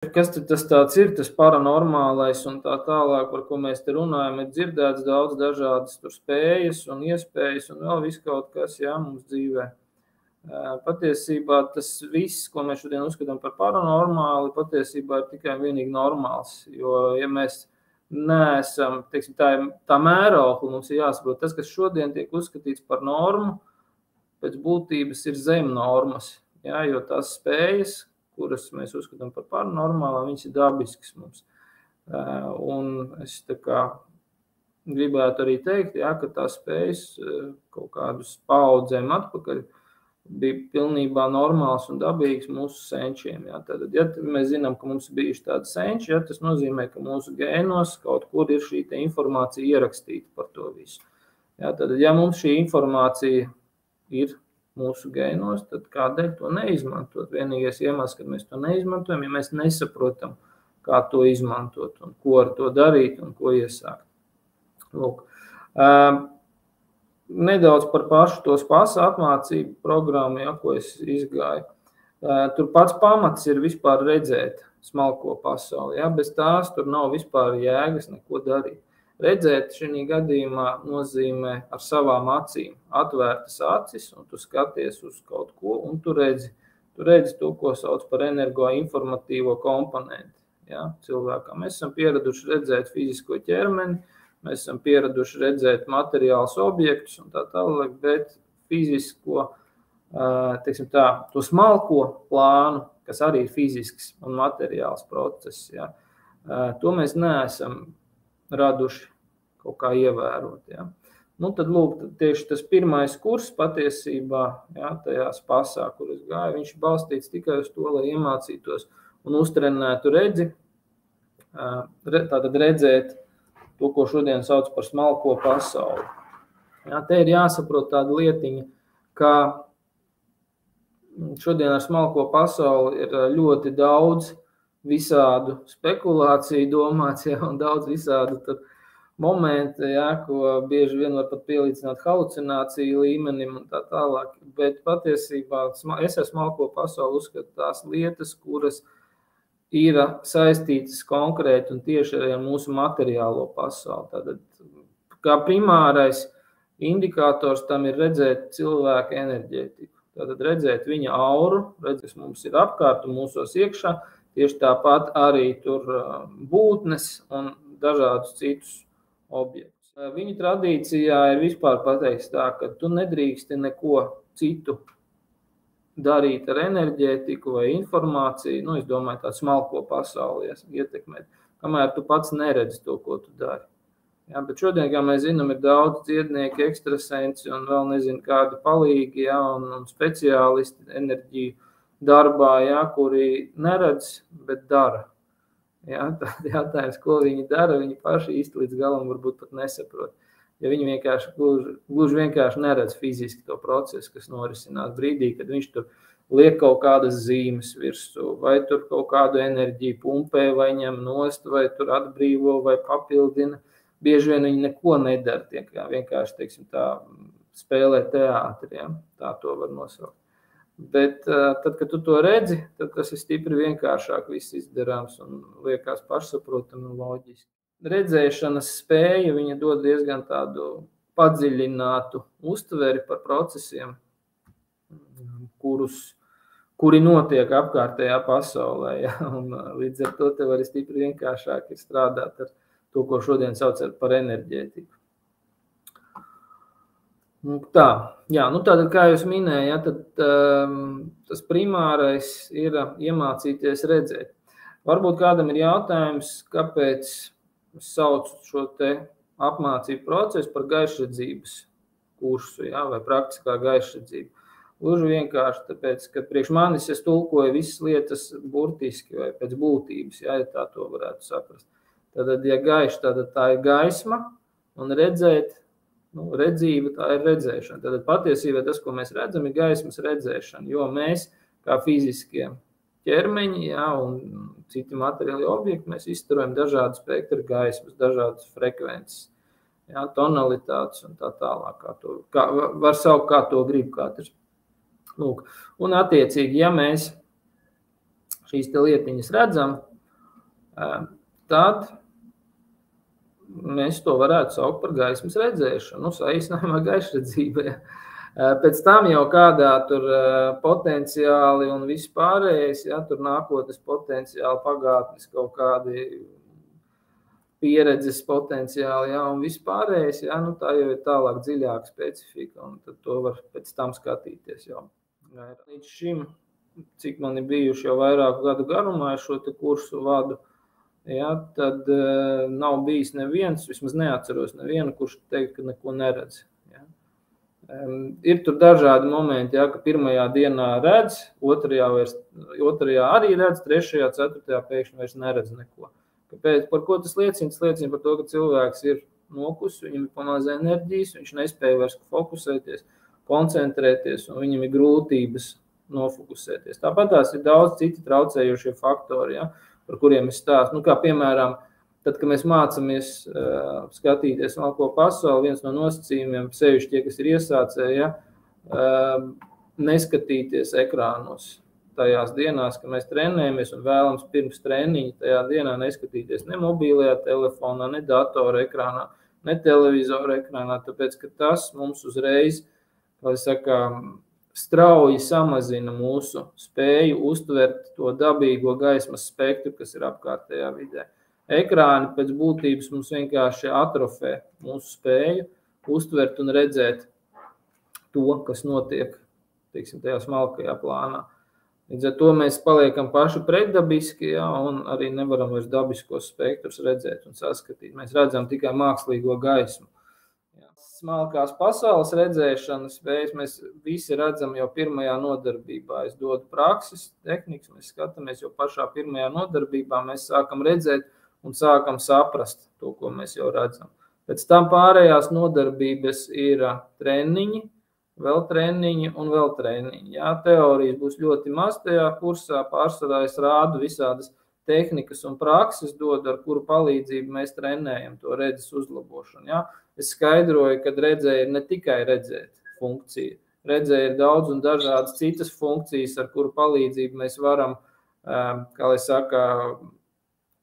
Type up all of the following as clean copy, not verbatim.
Kas tad tas tāds ir, tas paranormālais un tā tālāk, par ko mēs te runājam, ir dzirdēts daudz dažādas tur spējas un iespējas un vēl viss kaut kas, jā, mums dzīvē. Patiesībā tas viss, ko mēs šodien uzskatām par paranormāli, patiesībā ir tikai vienīgi normāls, jo, ja mēs neesam, teiksim, tā mērokli mums ir jāsaprot, tas, kas šodien tiek uzskatīts par normu, pēc būtības ir zem normas, jā, jo tās spējas, kuras mēs uzskatām par paranormālām, viņas ir dabiskas mums. Un es tā kā gribētu arī teikt, jā, ka tās spējas kaut kādus paudzēm atpakaļ bija pilnībā normāls un dabīgs mūsu senčiem. Jā. Tātad, ja mēs zinām, ka mums ir bijuši tādi senči, jā, tas nozīmē, ka mūsu gēnos kaut kur ir šī informācija ierakstīta par to visu. Jā, tātad, ja mums šī informācija ir mūsu gēnos, tad kādēļ to neizmantot? Vienīgais iemesls, kad mēs to neizmantojam, ja mēs nesaprotam, kā to izmantot un ko ar to darīt un ko iesākt. Lūk. Nedaudz par pašu tos pasu apmācību programmu, ja, ko es izgāju. Tur pats pamats ir vispār redzēt smalko pasauli. Ja? Bez tās tur nav vispār jēgas neko darīt. Redzēt šī gadījumā nozīmē ar savām acīm, atvērtas acis, un tu skaties uz kaut ko, un tu redzi to, ko sauc par energoinformatīvo komponentu. Ja? Cilvēkam mēs esam pieraduši redzēt fizisko ķermeni, mēs esam pieraduši redzēt materiālus objektus un tā tālāk, bet fizisko, teiksim tā, to smalko plānu, kas arī ir fizisks un materiāls process, ja? To mēs neesam raduši kaut kā ievērot. Ja. Nu, tad, lūk, tieši tas pirmais kurs patiesībā, ja, tajās pasā, kur es gāju, viņš ir balstīts tikai uz to, lai iemācītos un uztrenētu redzi, tātad redzēt to, ko šodien sauc par smalko pasauli. Ja, te ir jāsaprot tāda lietiņa, ka šodien ar smalko pasauli ir ļoti daudz visādu spekulāciju domāts, ja, un daudz visādu tur momenti, ja, ko bieži vien var pat pielīdzināt halucināciju līmenim un tā tālāk. Bet patiesībā es ar smalko pasauli uzskatu tās lietas, kuras ir saistītas konkrēti un tieši arī ar mūsu materiālo pasauli. Tātad, kā primārais indikators tam ir redzēt cilvēka enerģētiku. Tātad redzēt viņa auru, redzēt, kas mums ir apkārt un mūsos iekšā, tieši tāpat arī tur būtnes un dažādus citus objektus. Viņa tradīcijā ir vispār pateikts tā, ka tu nedrīksti neko citu darīt ar enerģētiku vai informāciju, nu, es domāju, tādu smalko pasauli ietekmēt, kamēr tu pats neredzi to, ko tu dari. Ja, bet šodien, kā mēs zinām, ir daudz dziednieki, ekstrasensi un vēl nezinu kādi palīgi, ja, un speciālisti enerģiju darbā, ja, kuri neredz, bet dara. Ja, tad jātājums, ko viņi dara, viņi paši īsti līdz galam varbūt pat nesaprot. Ja viņi vienkārši, gluži vienkārši neredz fiziski to procesu, kas norisinās brīdī, kad viņš tur liek kaut kādas zīmes virsū, vai tur kaut kādu enerģiju pumpē, vai ņem nost, vai tur atbrīvo, vai papildina. Bieži vien viņi neko nedara, vienkārši, teiksim, tā spēlē teātri, ja, tā to var nosaukt. Bet tad, kad tu to redzi, tad tas ir stipri vienkāršāk viss izdarāms un liekas pašsaprotami un loģiski. Redzēšanas spēja, viņa dod diezgan tādu padziļinātu uztveri par procesiem, kuri notiek apkārtējā pasaulē. Ja? Un līdz ar to tev arī stipri vienkāršāk ir strādāt ar to, ko šodien sauc par enerģētiku. Tā, jā, nu tātad, kā jūs minēju, ja, tad tas primārais ir iemācīties redzēt. Varbūt kādam ir jautājums, kāpēc es saucu šo te apmācību procesu par gaišredzības kursu, ja, vai praktiskā gaišredzība. Gluži vienkārši tāpēc, ka priekš manis es tulkoju visas lietas burtiski vai pēc būtības, ja tā to varētu saprast. Tātad, ja gaiš, tad tā ir gaisma un redzēt, nu, redzība, tā ir redzēšana. Tātad patiesībā tas, ko mēs redzam, ir gaismas redzēšana, jo mēs, kā fiziskie ķermeņi, ja, un citi materiāli objekti, mēs izstarojam dažādu spektru gaismas, dažādas frekvences, ja, tonalitātes un tā tālāk. Var saukt, kā to grib katrs. Lūk. Un attiecīgi, ja mēs šīs te lietiņas redzam, Tad mēs to varētu saukt par gaismas redzēšanu, saīsinājumā gaišredzība. Ja. Pēc tam jau kādā tur potenciāli un viss pārējais, ja, tur nākotnes potenciāli, pagātnes kaut kādi pieredzes potenciāli, ja, un viss pārējais, ja, nu tā jau ir tālāk dziļāka specifika, un tad to var pēc tam skatīties jau. Līdz šim, cik man ir bijuši jau vairāku gadu garumā, šo te kursu vadu, ja, tad nav bijis neviens, vismaz neatceros nevienu, kurš teikt, ka neko neredz. Ja. Ir tur dažādi momenti, ja, ka pirmajā dienā redz, otrajā arī redz, trešajā, ceturtajā pēkšņi vairs neredz neko. Kāpēc? Par ko tas liecina? Tas liecina par to, ka cilvēks ir nokus, viņam ir pamaz enerģijas, viņš nespēja vairs fokusēties, koncentrēties, un viņam ir grūtības nofokusēties. Tāpat tās ir daudz citi traucējošie faktori, ja, par kuriem es stāstu. Nu, kā piemēram, tad, kad mēs mācāmies skatīties malko pasauli, viens no nosacījumiem, sevišķi tie, kas ir iesācēji, ja, neskatīties ekrānos tajās dienās, kad mēs trenējamies un vēlams pirms treniņa tajā dienā neskatīties ne mobilajā telefonā, ne datora ekrānā, ne televizora ekrānā, tāpēc, ka tas mums uzreiz, kā es saka, strauji samazina mūsu spēju uztvert to dabīgo gaismas spektru, kas ir apkārtējā vidē. Ekrāni pēc būtības mums vienkārši atrofē mūsu spēju uztvert un redzēt to, kas notiek, teiksim, tajā smalkajā plānā. Līdz ar to mēs paliekam paši pretdabiski, ja, un arī nevaram vairs dabiskos spektrus redzēt un saskatīt. Mēs redzam tikai mākslīgo gaismu. Ja. Smalkās pasaules redzēšanas spējas mēs visi redzam jau pirmajā nodarbībā. Es dodu prakses tehnikas, mēs skatāmies jau pašā pirmajā nodarbībā, mēs sākam redzēt un sākam saprast to, ko mēs jau redzam. Pēc tam pārējās nodarbības ir treniņi, vēl treniņi un vēl treniņi. Jā, teorijas būs ļoti maz tajā kursā, pārsvarā es rādu visādas tehnikas un prakses dodu, ar kuru palīdzību mēs trenējam to redzes uzlabošanu. Jā. Es skaidroju, ka redzē ir ne tikai redzēt funkcija. Redzē ir daudz un dažādas citas funkcijas, ar kuru palīdzību mēs varam, kā lai saka,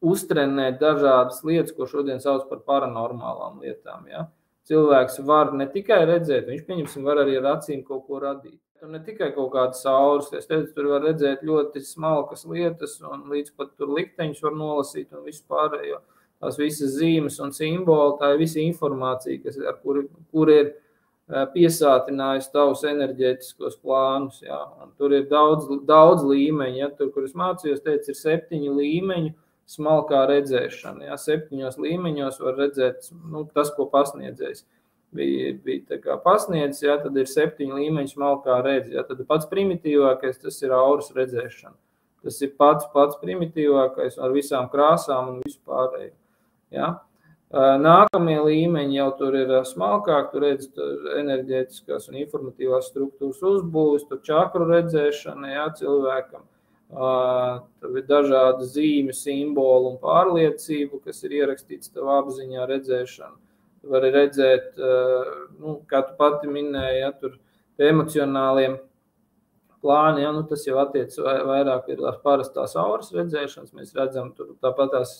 uztrenēt dažādas lietas, ko šodien sauc par paranormālām lietām. Jā. Cilvēks var ne tikai redzēt, viņš, pieņemsim, var arī ar acīm kaut ko radīt. Tur ne tikai kaut kādas auras, es teicu, tur var redzēt ļoti smalkas lietas un līdz pat tur likteņus var nolasīt un visu pārējo. Tās visas zīmes un simboli, tā ir visa informācija, kas, kur ir piesātinājusi tavus enerģētiskos plānus. Jā. Un tur ir daudz līmeņu, ja. Tur, kur es mācījos, teicu, ir 7 līmeņu smalkā redzēšana. Ja, 7 līmeņos var redzēt, nu, tas, ko pasniedzējs bija tā kā pasniedzis, ja, tad ir 7 līmeņu smalkā redzi. Ja, tad pats primitīvākais, tas ir auras redzēšana. Tas ir pats primitīvākais ar visām krāsām un visu pārējo. Ja. Nākamie līmeņi jau tur ir smalkāk, tur redz enerģētiskās un informatīvās struktūras uzbūves, tur čakru redzēšana, ja, cilvēkam. Tur ir dažādi zīmju, simbolu un pārliecību, kas ir ierakstīts tavā apziņā redzēšana. Tu vari redzēt, nu, kā tu pati minēji, ja, tur emocionāliem plāni, ja, nu, tas jau attiec vairāk ir ar parastās auras redzēšanas. Mēs redzam, tur tāpat tās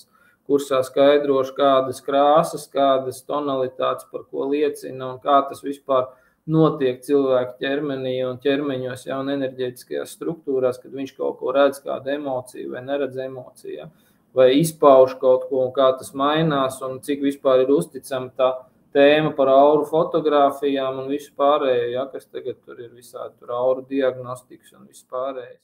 kursā skaidrošu, kādas krāsas, kādas tonalitātes, par ko liecina un kā tas vispār notiek cilvēku ķermenī un ķermeņos, ja, un enerģētiskajās struktūrās, kad viņš kaut ko redz, kādu emociju vai neredz emociju, ja, vai izpauž kaut ko un kā tas mainās un cik vispār ir uzticama tā tēma par auru fotogrāfijām un visu pārējo, ja, kas tagad tur ir visādi tur auru diagnostikas un visu pārējais.